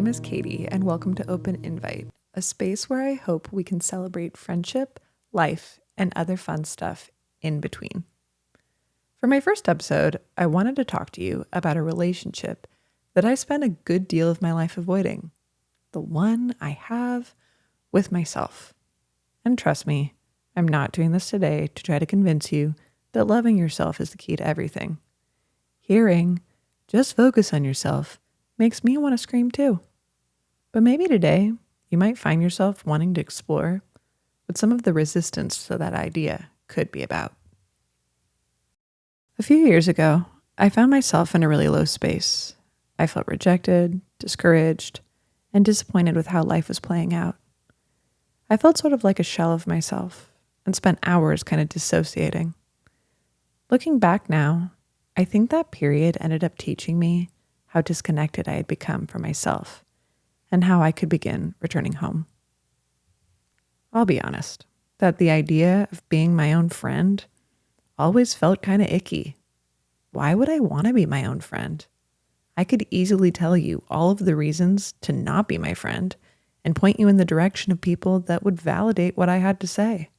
name is Katie, and welcome to Open Invite, a space where I hope we can celebrate friendship, life, and other fun stuff in between. For my first episode, I wanted to talk to you about a relationship that I spent a good deal of my life avoiding, the one I have with myself. And trust me, I'm not doing this today to try to convince you that loving yourself is the key to everything. Hearing, just focus on yourself, makes me want to scream too. But maybe today, you might find yourself wanting to explore what some of the resistance to that idea could be about. A few years ago, I found myself in a really low space. I felt rejected, discouraged, and disappointed with how life was playing out. I felt sort of like a shell of myself and spent hours kind of dissociating. Looking back now, I think that period ended up teaching me how disconnected I had become from myself and how I could begin returning home. I'll be honest, that the idea of being my own friend always felt kind of icky. Why would I want to be my own friend? I could easily tell you all of the reasons to not be my friend and point you in the direction of people that would validate what I had to say.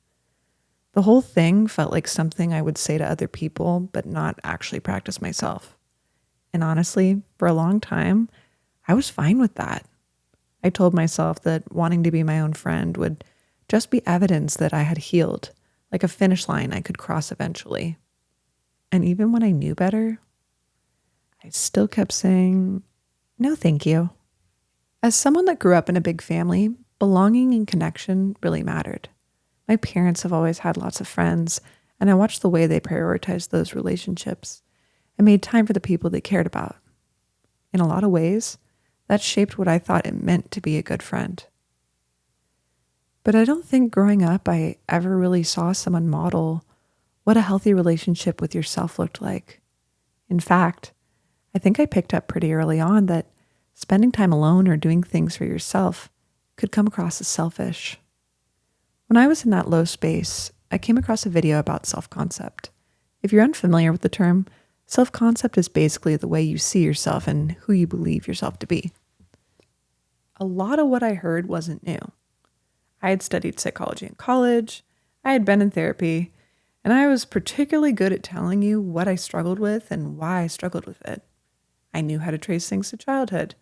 The whole thing felt like something I would say to other people, but not actually practice myself. And honestly, for a long time, I was fine with that. I told myself that wanting to be my own friend would just be evidence that I had healed, like a finish line I could cross eventually. And even when I knew better, I still kept saying, no, thank you. As someone that grew up in a big family, belonging and connection really mattered. My parents have always had lots of friends, and I watched the way they prioritized those relationships and made time for the people they cared about. In a lot of ways, that shaped what I thought it meant to be a good friend. But I don't think growing up I ever really saw someone model what a healthy relationship with yourself looked like. In fact, I think I picked up pretty early on that spending time alone or doing things for yourself could come across as selfish. When I was in that low space, I came across a video about self-concept. If you're unfamiliar with the term, self-concept is basically the way you see yourself and who you believe yourself to be. A lot of what I heard wasn't new. I had studied psychology in college, I had been in therapy, and I was particularly good at telling you what I struggled with and why I struggled with it. I knew how to trace things to childhood.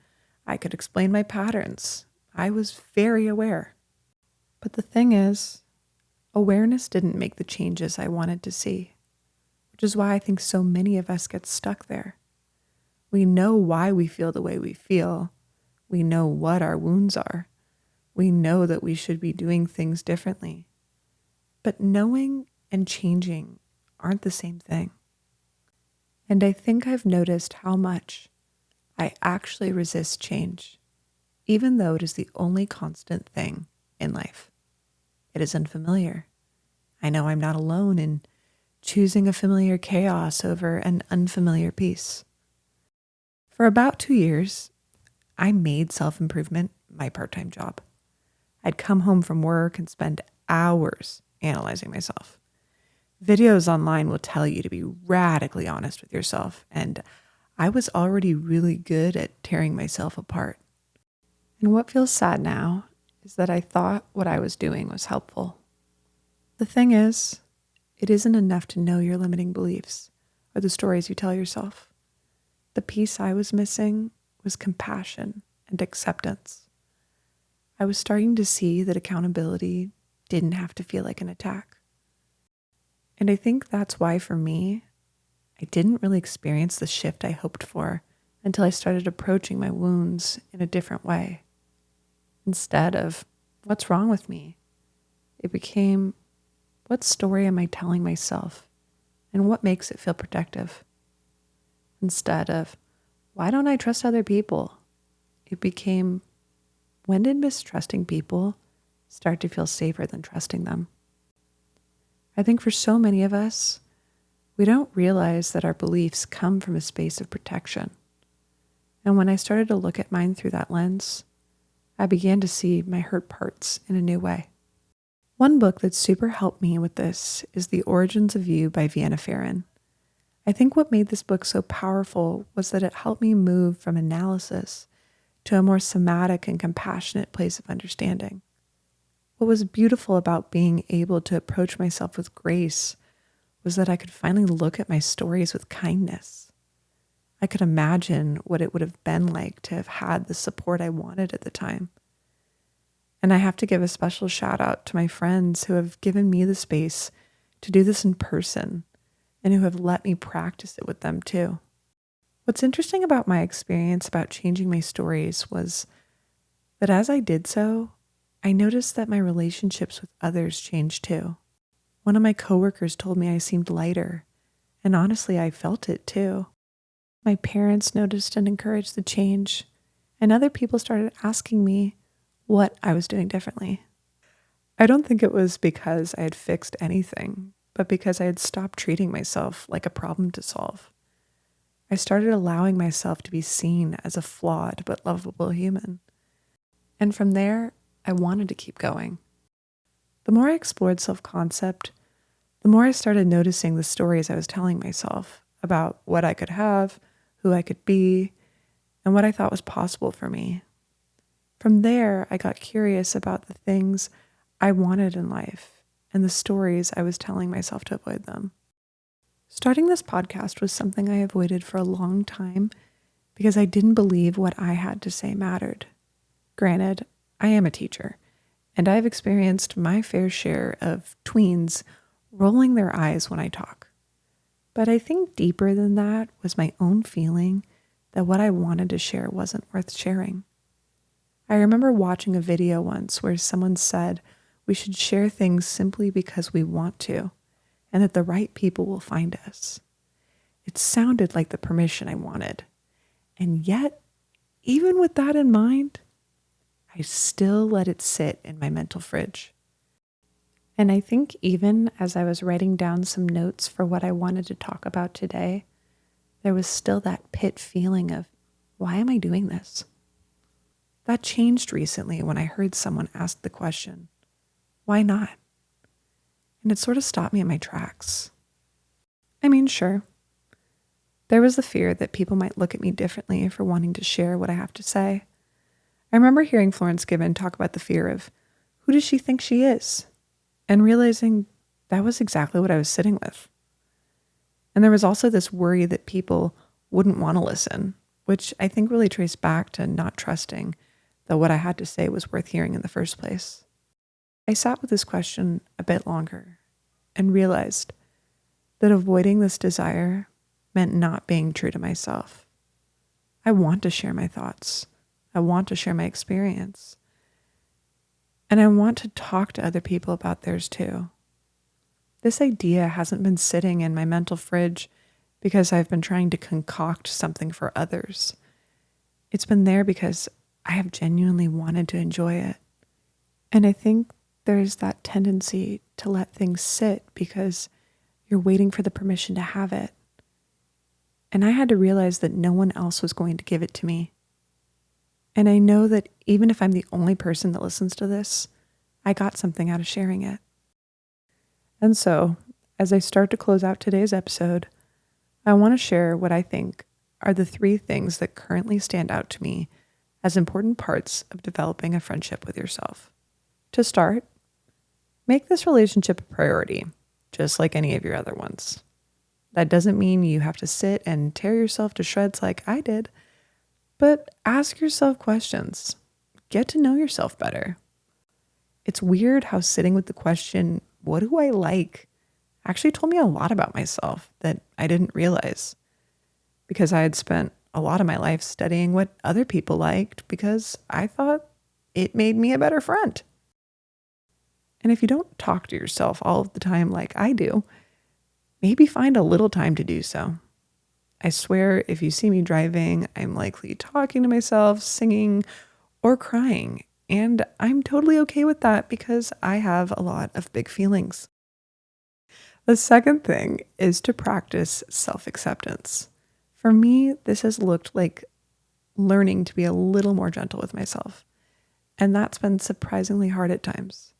I could explain my patterns. I was very aware. But the thing is, awareness didn't make the changes I wanted to see, which is why I think so many of us get stuck there. We know why we feel the way we feel. We know what our wounds are. We know that we should be doing things differently. But knowing and changing aren't the same thing. And I think I've noticed how much I actually resist change, even though it is the only constant thing in life. It is unfamiliar. I know I'm not alone in choosing a familiar chaos over an unfamiliar peace. For about 2 years, I made self-improvement my part-time job. I'd come home from work and spend hours analyzing myself. Videos online will tell you to be radically honest with yourself, and I was already really good at tearing myself apart. And what feels sad now is that I thought what I was doing was helpful. The thing is, it isn't enough to know your limiting beliefs or the stories you tell yourself. The piece I was missing was compassion and acceptance. I was starting to see that accountability didn't have to feel like an attack. And I think that's why, for me, I didn't really experience the shift I hoped for until I started approaching my wounds in a different way. Instead of, what's wrong with me? It became, what story am I telling myself? And what makes it feel protective? Instead of, why don't I trust other people? It became, when did mistrusting people start to feel safer than trusting them? I think for so many of us, we don't realize that our beliefs come from a space of protection. And when I started to look at mine through that lens, I began to see my hurt parts in a new way. One book that super helped me with this is The Origins of You by Vienna Ferrin. I think what made this book so powerful was that it helped me move from analysis to a more somatic and compassionate place of understanding. What was beautiful about being able to approach myself with grace was that I could finally look at my stories with kindness. I could imagine what it would have been like to have had the support I wanted at the time. And I have to give a special shout out to my friends who have given me the space to do this in person and who have let me practice it with them too. What's interesting about my experience about changing my stories was that as I did so, I noticed that my relationships with others changed too. One of my coworkers told me I seemed lighter, and honestly, I felt it too. My parents noticed and encouraged the change, and other people started asking me what I was doing differently. I don't think it was because I had fixed anything, but because I had stopped treating myself like a problem to solve. I started allowing myself to be seen as a flawed but lovable human. And from there, I wanted to keep going. The more I explored self-concept, the more I started noticing the stories I was telling myself about what I could have, who I could be, and what I thought was possible for me. From there, I got curious about the things I wanted in life and the stories I was telling myself to avoid them. Starting this podcast was something I avoided for a long time because I didn't believe what I had to say mattered. Granted, I am a teacher, and I've experienced my fair share of tweens rolling their eyes when I talk. But I think deeper than that was my own feeling that what I wanted to share wasn't worth sharing. I remember watching a video once where someone said we should share things simply because we want to, and that the right people will find us. It sounded like the permission I wanted. And yet, even with that in mind, I still let it sit in my mental fridge. And I think even as I was writing down some notes for what I wanted to talk about today, there was still that pit feeling of, why am I doing this? That changed recently when I heard someone ask the question, why not? And it sort of stopped me in my tracks. I mean, sure, there was the fear that people might look at me differently for wanting to share what I have to say. I remember hearing Florence Given talk about the fear of, who does she think she is? And realizing that was exactly what I was sitting with. And there was also this worry that people wouldn't want to listen, which I think really traced back to not trusting that what I had to say was worth hearing in the first place. I sat with this question a bit longer and realized that avoiding this desire meant not being true to myself. I want to share my thoughts. I want to share my experience. And I want to talk to other people about theirs too. This idea hasn't been sitting in my mental fridge because I've been trying to concoct something for others. It's been there because I have genuinely wanted to enjoy it. And I think there's that tendency to let things sit because you're waiting for the permission to have it. And I had to realize that no one else was going to give it to me. And I know that even if I'm the only person that listens to this, I got something out of sharing it. And so, as I start to close out today's episode, I want to share what I think are the 3 things that currently stand out to me as important parts of developing a friendship with yourself. To start, make this relationship a priority, just like any of your other ones. That doesn't mean you have to sit and tear yourself to shreds like I did, but ask yourself questions. Get to know yourself better. It's weird how sitting with the question, what do I like, actually told me a lot about myself that I didn't realize, because I had spent a lot of my life studying what other people liked because I thought it made me a better friend. And if you don't talk to yourself all of the time like I do, maybe find a little time to do so. I swear if you see me driving, I'm likely talking to myself, singing, or crying. And I'm totally okay with that because I have a lot of big feelings. The second thing is to practice self-acceptance. For me, this has looked like learning to be a little more gentle with myself. And that's been surprisingly hard at times.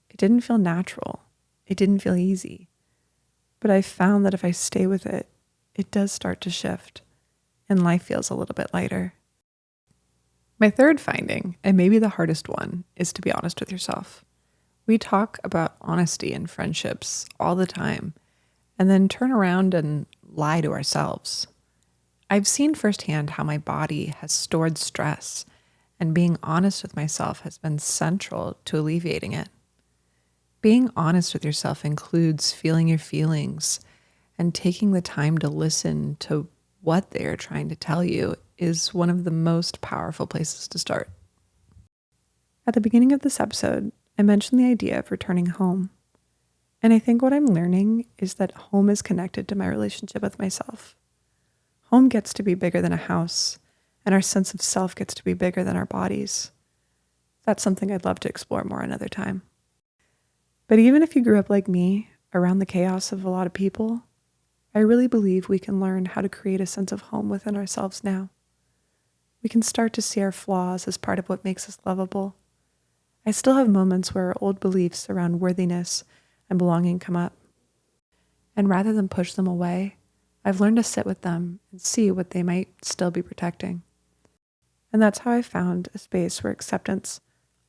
It didn't feel natural. It didn't feel easy. But I found that if I stay with it, it does start to shift and life feels a little bit lighter. My third finding, and maybe the hardest one, is to be honest with yourself. We talk about honesty in friendships all the time, and then turn around and lie to ourselves. I've seen firsthand how my body has stored stress, and being honest with myself has been central to alleviating it. Being honest with yourself includes feeling your feelings and taking the time to listen to what they are trying to tell you is one of the most powerful places to start. At the beginning of this episode, I mentioned the idea of returning home. And I think what I'm learning is that home is connected to my relationship with myself. Home gets to be bigger than a house, and our sense of self gets to be bigger than our bodies. That's something I'd love to explore more another time. But even if you grew up like me, around the chaos of a lot of people, I really believe we can learn how to create a sense of home within ourselves now. We can start to see our flaws as part of what makes us lovable. I still have moments where old beliefs around worthiness and belonging come up. And rather than push them away, I've learned to sit with them and see what they might still be protecting. And that's how I found a space where acceptance,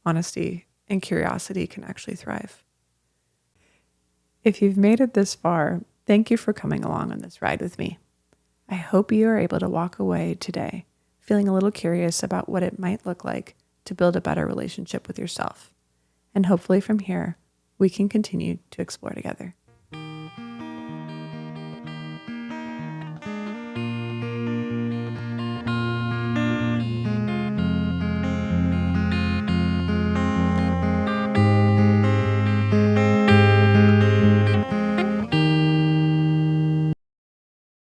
honesty, and curiosity can actually thrive. If you've made it this far, thank you for coming along on this ride with me. I hope you are able to walk away today feeling a little curious about what it might look like to build a better relationship with yourself. And hopefully from here, we can continue to explore together.